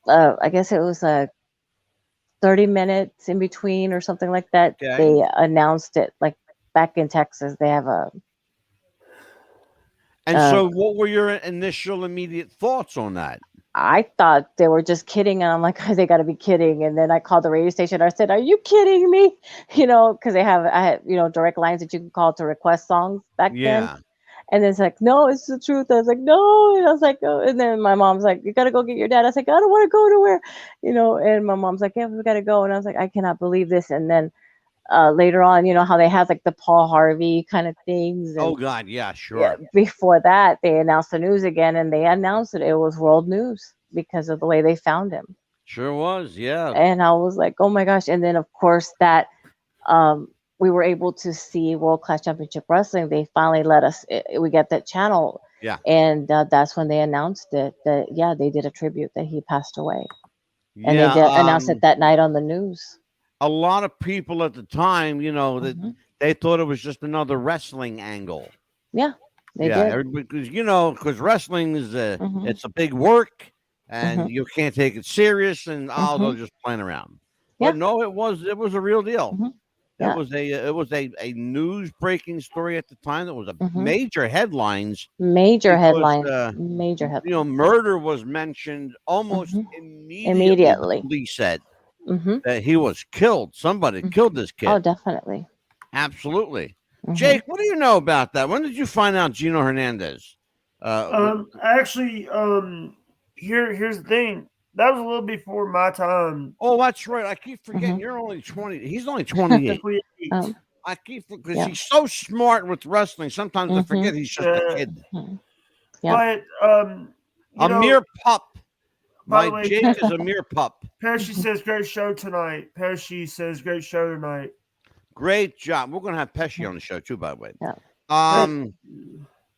I guess it was 30 minutes in between or something like that. Okay. They announced it like back in Texas. They have a. And so what were your initial immediate thoughts on that? I thought they were just kidding. And I'm like, they got to be kidding. And then I called the radio station. I said, are you kidding me? Because I had direct lines that you can call to request songs back then. And then it's like, no, it's the truth. I was like, no. And I was like, oh. And then my mom's like, you got to go get your dad. I was like, I don't want to go nowhere, And my mom's like, yeah, we got to go. And I was like, I cannot believe this. And then later on, how they had like the Paul Harvey kind of things. And, oh, God. Yeah, sure. Yeah, before that, they announced the news again. And they announced that it was world news because of the way they found him. Sure was. Yeah. And I was like, oh, my gosh. And then, of course, that we were able to see World Class Championship Wrestling. They finally let us, we got that channel. Yeah. And that's when they announced it that, they did a tribute that he passed away. And they did announce it that night on the news. A lot of people at the time, that they thought it was just another wrestling angle. Yeah, they did. Because wrestling is it's a big work and you can't take it serious and they're just playing around. Yeah. But no, it was a real deal. It was a news breaking story at the time that was a major headlines. Major headlines. Murder was mentioned almost immediately. Police said that he was killed. Somebody killed this kid. Oh, definitely. Absolutely. Jake, what do you know about that? When did you find out Gino Hernandez? Actually, here's the thing. That was a little before my time. Oh, that's right. I keep forgetting you're only 20. He's only 28. I keep because he's so smart with wrestling. Sometimes I forget he's just a kid. But a mere pup. My Jake is a mere pup. Pesci says great show tonight. Pesci says great show tonight. Great job. We're gonna have Pesci on the show too, by the way. Yeah.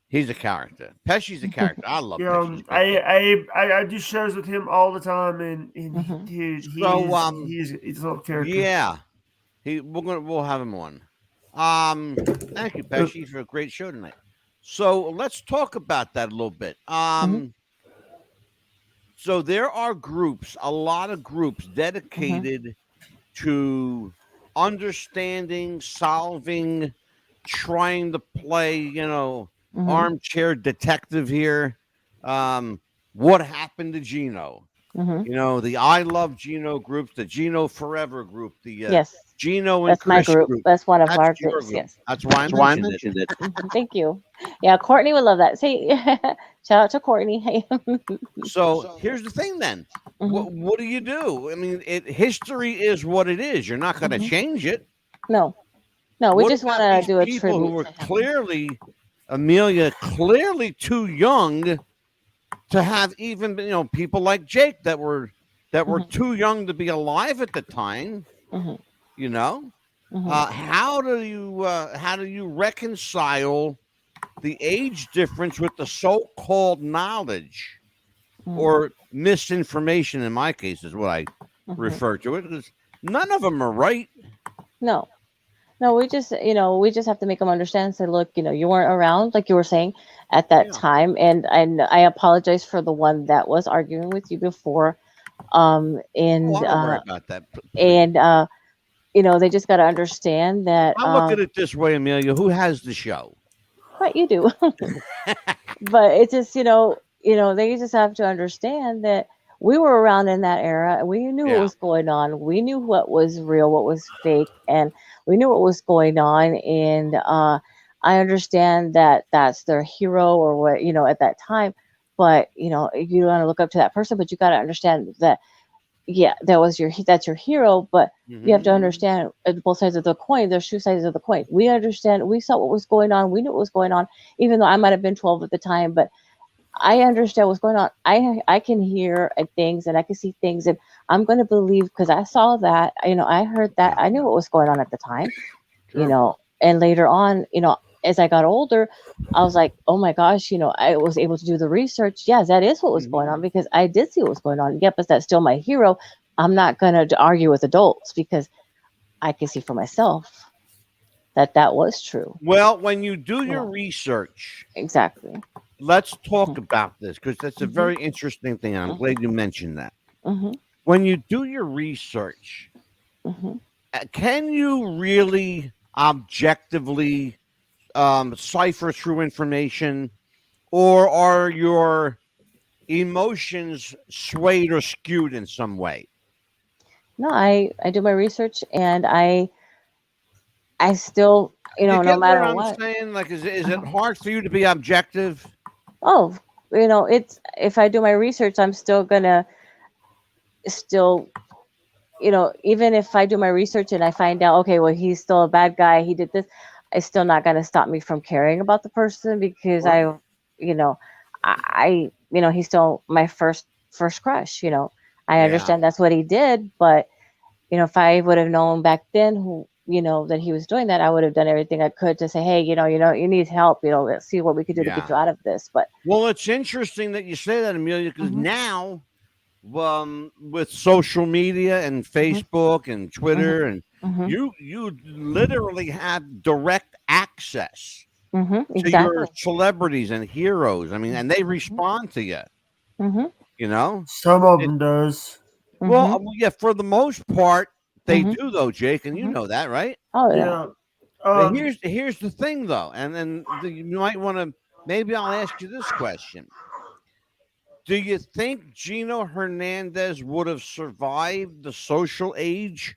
He's a character. Pesci's a character. I love Pesci. I do shows with him all the time, and he's a little character. Yeah, we'll have him on. Thank you, Pesci, for a great show tonight. So let's talk about that a little bit. So there are groups, a lot of groups dedicated to understanding, solving, trying to play, armchair detective here. What happened to Gino? You know, the I Love Gino groups, the Gino Forever group, the Yes, Gino and that's my Chris group. group. That's one of That's our your groups. group. Yes. That's why I mentioned it. Thank you. Yeah, Courtney would love that. See, shout out to Courtney. Hey. So here's the thing then. Mhm. What do you do? I mean, history is what it is. You're not going to Mhm. change it. No, we What just want about to these do a people who tribute were to him. clearly, Amelia, clearly too young to have even, you know, people like Jake that were Mhm. too young to be alive at the time, Mhm. you know? Mhm. How do you reconcile the age difference with the so-called knowledge Mhm. or misinformation? In my case, is what I Mhm. refer to it, because none of them are right. No, we just, we just have to make them understand. Say, look, you weren't around, like you were saying, at that Yeah. time, and I apologize for the one that was arguing with you before. Oh, And don't worry about that, please. and they just got to understand that. I look at it this way, Amelia. Who has the show? What you do, but it's just, they just have to understand that we were around in that era. We knew what Yeah. was going on. We knew what was real, what was fake, and we knew what was going on. And I understand that that's their hero or what, at that time. But you want to look up to that person, but you got to understand that, yeah, that's your hero. But you have to understand both sides of the coin. There's two sides of the coin. We understand. We saw what was going on. We knew what was going on, even though I might have been 12 at the time. But I understand what's going on. I can hear things and I can see things, and I'm going to believe because I saw that. I heard that. I knew what was going on at the time. Sure. And later on, as I got older, I was like, oh my gosh, I was able to do the research. Yes, that is what was going on because I did see what was going on. Yep, but that's still my hero. I'm not going to argue with adults because I can see for myself that was true. Well, when you do Yeah. your research, Exactly. let's talk about this because that's a Mhm. very interesting thing, and I'm glad you mentioned that. Hmm. When you do your research, Hmm. can you really objectively cipher through information, or are your emotions swayed or skewed in some way? No, I do my research and I still, You no get what matter I'm what. saying? Like, is it Uh-huh. hard for you to be objective? Oh, it's if I do my research, I'm still gonna still, even if I do my research and I find out, okay, well, he's still a bad guy, he did this, it's still not gonna stop me from caring about the person because Right. you know, he's still my first crush. I Yeah. understand that's what he did, but if I would have known back then who, that he was doing that, I would have done everything I could to say, hey, you need help, let's see what we could do to get Yeah. you out of this. But Well, it's interesting that you say that, Amelia, because mhm, now, with social media and mhm, Facebook and mhm, Twitter, and mhm, you literally have direct access to your exactly. celebrities and heroes. I mean, and they Mhm, respond to you. mhm, You know, Some of it, them does. well, mhm, yeah, for the most part, they mhm, do though, Jake, and you mhm. know that, right? Oh yeah. Yeah. But Um. here's the thing, though, and then you might want to. Maybe I'll ask you this question: do you think Gino Hernandez would have survived the social age?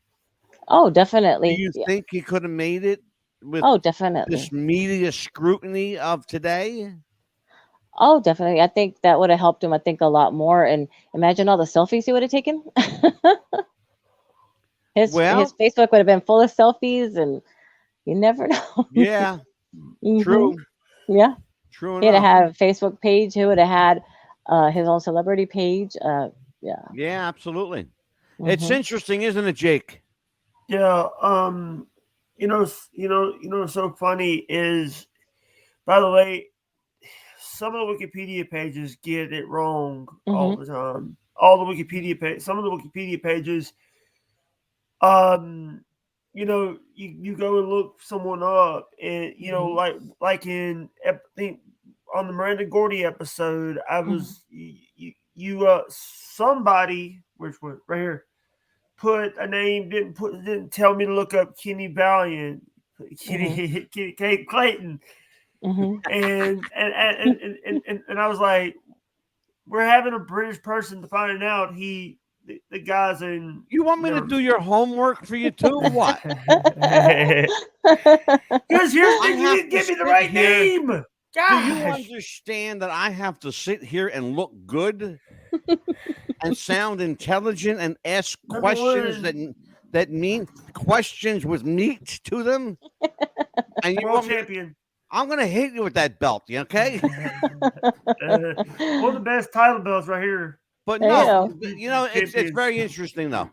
Oh, Do definitely. you Yeah. think he could have made it with Oh, this definitely. media scrutiny of today? Oh, definitely. I think that would have helped him. I think a lot more. And imagine all the selfies he would have taken. His Well, Facebook would have been full of selfies, and you never know. yeah, Hmm. true, Yeah, true he'd have enough. had a Facebook page. He would have had his own celebrity page. Yeah. Yeah, absolutely. It's Hmm. interesting, isn't it, Jake? Yeah. What's so funny is, by the way, some of the Wikipedia pages get it wrong all Hmm. the time. Some of the Wikipedia pages, um, you go and look someone up, and Hmm. I think on the Miranda Gordy episode, I Hmm. was somebody, which was right here, put a name, didn't tell me to look up Kenny Valiant, Hmm. Kenny Kate Clayton, Hmm. and I was like, we're having a British person to find out the guy's in. You want me to do your homework for you too? What? Because here's the thing, you didn't give me the right name. Gosh. Do you understand that I have to sit here and look good and sound intelligent and ask questions that mean questions with meat to them? And you World champion. I'm gonna hit you with that belt, okay? One of the best title belts right here. But no, it's very interesting though.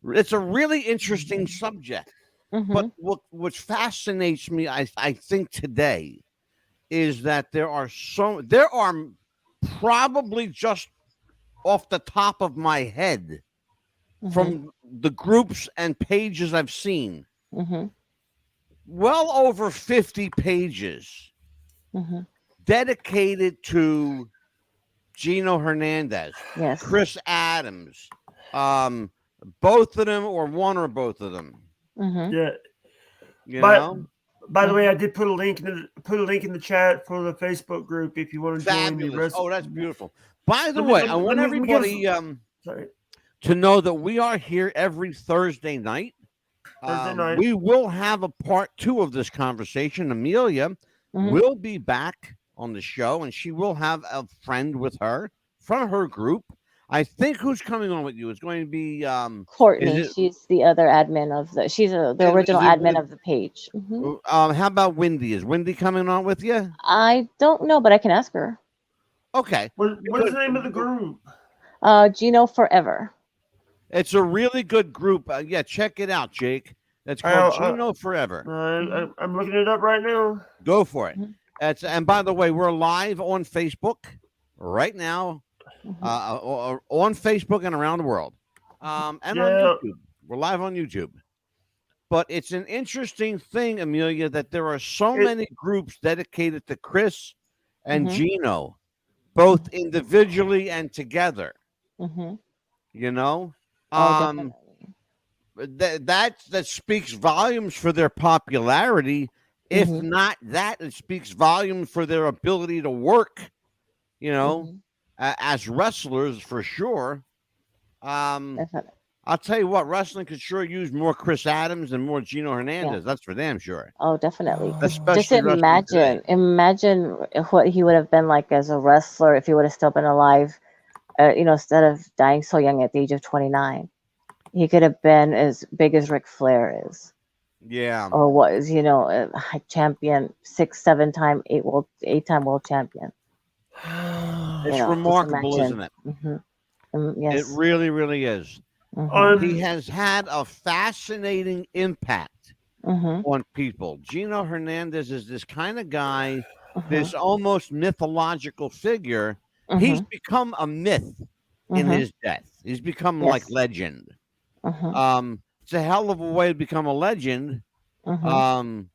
It's a really interesting subject. But what fascinates me, I think today, is that there are probably just off the top of my head from the groups and pages I've seen, well over 50 pages dedicated to Gino Hernandez, Chris Adams, both of them or one or both of them. Yeah. You know? By the way, I did put a link in the chat for the Facebook group if you want to join the rest. Oh, that's beautiful. By the way, I want everybody to know that we are here every Thursday night. We will have a part 2 of this conversation. Amelia will be back on the show, and she will have a friend with her from her group. I think who's coming on with you is going to be Courtney. She's the other admin of the original admin of the page. How about Wendy? Is Wendy coming on with you? I don't know, but I can ask her. Okay. What's the name of the group? Gino Forever. It's a really good group. Yeah, check it out, Jake. It's called Gino Forever. I'm looking it up right now. Go for it. And by the way, we're live on Facebook right now. On Facebook and around the world, and on YouTube. We're live on YouTube. But it's an interesting thing, Amelia, that there are so many groups dedicated to Chris and Gino, both individually and together. You know, that speaks volumes for their popularity. If not that, it speaks volumes for their ability to work. You know. As wrestlers, for sure. I'll tell you what, wrestling could sure use more Chris Adams and more Gino Hernandez. That's for damn sure. Oh, definitely. Especially just imagine what he would have been like as a wrestler if he would have still been alive. Instead of dying so young at the age of 29, he could have been as big as Ric Flair is. Yeah. Or was, a champion, 6-7-time, 8-time world champion. It's remarkable, isn't it? Yes. It really, really is. He has had a fascinating impact on people. Gino Hernandez is this kind of guy, this almost mythological figure. He's become a myth in his death. He's become like legend. It's a hell of a way to become a legend. But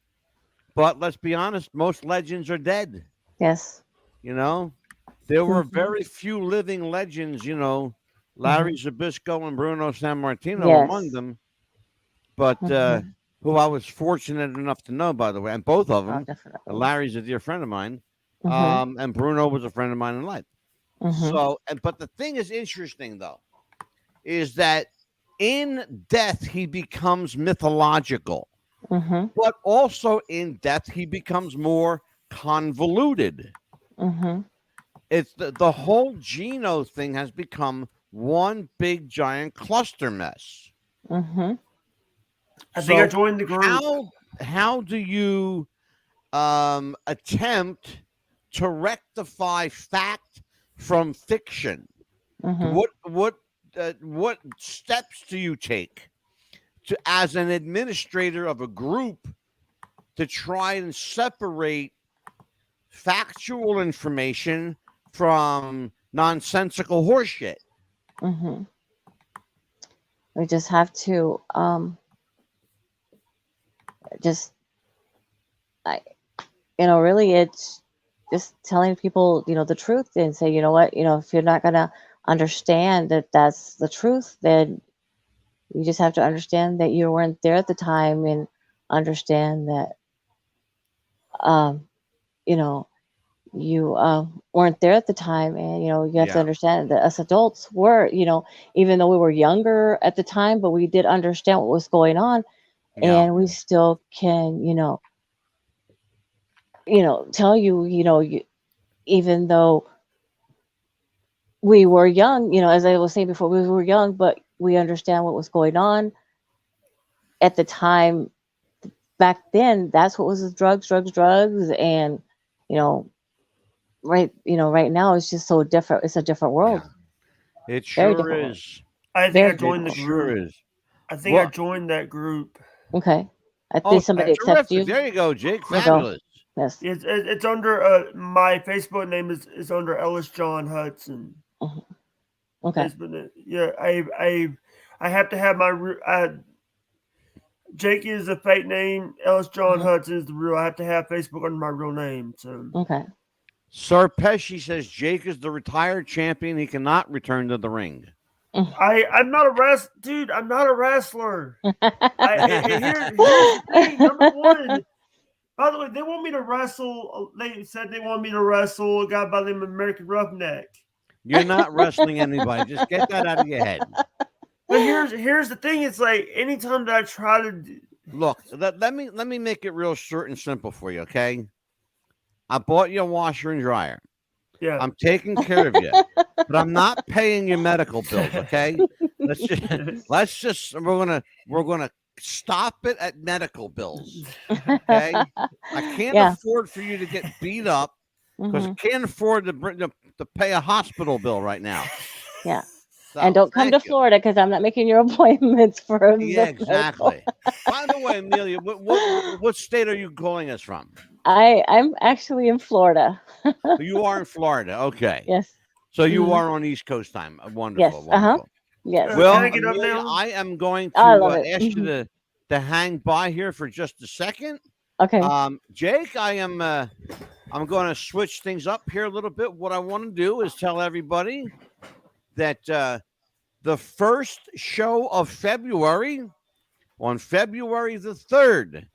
let's be honest, most legends are dead. Yes. You know, there were very few living legends, Larry Zbyszko and Bruno Sammartino among them. But who I was fortunate enough to know, by the way, and both of them. Larry's a dear friend of mine, and Bruno was a friend of mine in life. So, but the thing is interesting, though, is that in death, he becomes mythological. But also in death, he becomes more convoluted. It's the whole Gino thing has become one big giant cluster mess. I think I joined the group. How do you attempt to rectify fact from fiction? What steps do you take as an administrator of a group to try and separate factual information from nonsensical horseshit? We just have to really it's just telling people, the truth and say, you know what, if you're not going to understand that that's the truth, then you just have to understand that you weren't there at the time and understand that, you weren't there at the time, and you have to understand that us adults were, even though we were younger at the time, but we did understand what was going on, and we still can, tell you, even though we were young, as I was saying before, we were young, but we understand what was going on at the time. Back then, that's what was drugs, and right now it's just so different. It's a different world. It sure is. I think I joined the group. Sure is. I think I joined that group. Okay. I think somebody accepts you. There you go, Jake. Fabulous. Yes. It's under my Facebook name is under Ellis John Hudson. Okay. Yeah, I have to have my Jake is a fake name. Ellis John Hudson is the real. I have to have Facebook under my real name. So okay. Sir Pesci says Jake is the retired champion. He cannot return to the ring. I'm not a wrestler, dude. I'm not a wrestler. Here's the thing. Number one. By the way, they want me to wrestle. They said they want me to wrestle a guy by the name of American Roughneck. You're not wrestling anybody. Just get that out of your head. But here's the thing. It's like anytime that I try to look, let me make it real short and simple for you, okay? I bought you a washer and dryer. Yeah, I'm taking care of you, but I'm not paying your medical bills, okay? Let's just we're gonna stop it at medical bills, okay? I can't afford for you to get beat up because I can't afford to pay a hospital bill right now. Yeah. So, and don't come to Florida because I'm not making your appointments for exactly. By the way, Amelia, what state are you calling us from? I'm actually in Florida. You are in Florida, okay? Yes. So you are on East Coast time. Wonderful. Yes. Wonderful. Yes. Well, Amelia, I am going to ask you to hang by here for just a second. Okay. Jake, I'm going to switch things up here a little bit. What I want to do is tell everybody that the first show of February, on February the 3rd,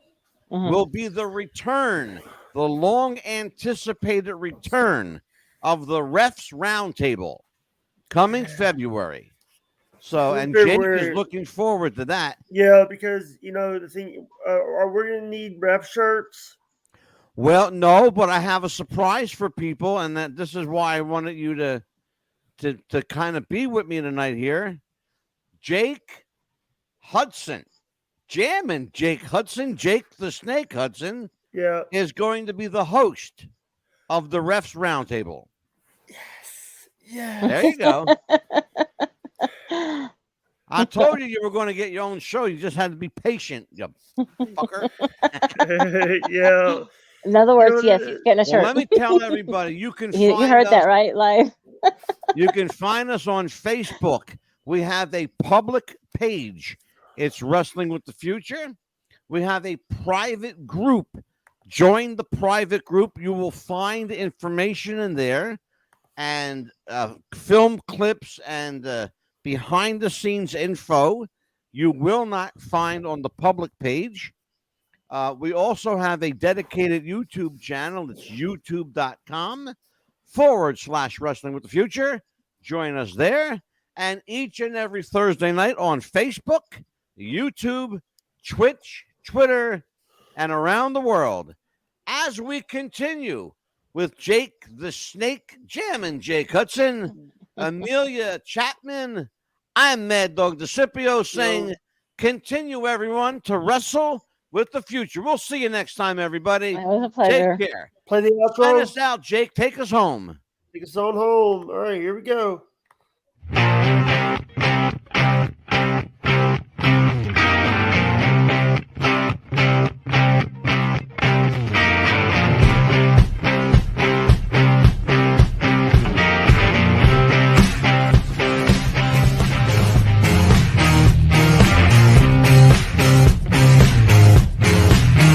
will be the return, the long-anticipated return of the Refs Roundtable coming February. So, and Jake is looking forward to that. Yeah, because, the thing, are we going to need ref shirts? Well, no, but I have a surprise for people, and that this is why I wanted you to kind of be with me tonight here. Jake Hudson, Jammin' Jake Hudson, Jake the Snake Hudson, is going to be the host of the Refs Roundtable. Yes. Yeah. There you go. I told you were going to get your own show. You just had to be patient, you fucker. Yeah. In other words, yes, he's getting a shirt. Well, let me tell everybody, you can you heard that right, live. You can find us on Facebook. We have a public page. It's Wrestling with the Future. We have a private group. Join the private group. You will find information in there and film clips and behind-the-scenes info you will not find on the public page. We also have a dedicated YouTube channel. It's youtube.com/Wrestling with the Future. Join us there. And each and every Thursday night on Facebook, YouTube, Twitch, Twitter, and around the world, as we continue with Jake the Snake Jammin' Jake Hudson, Amelia Chapman, I'm Mad Dog DeCipio saying, continue everyone to wrestle with the future. We'll see you next time, everybody. It was a pleasure. Take care. Play the outro. Sign us out, Jake. Take us home. Take us on home. All right, here we go.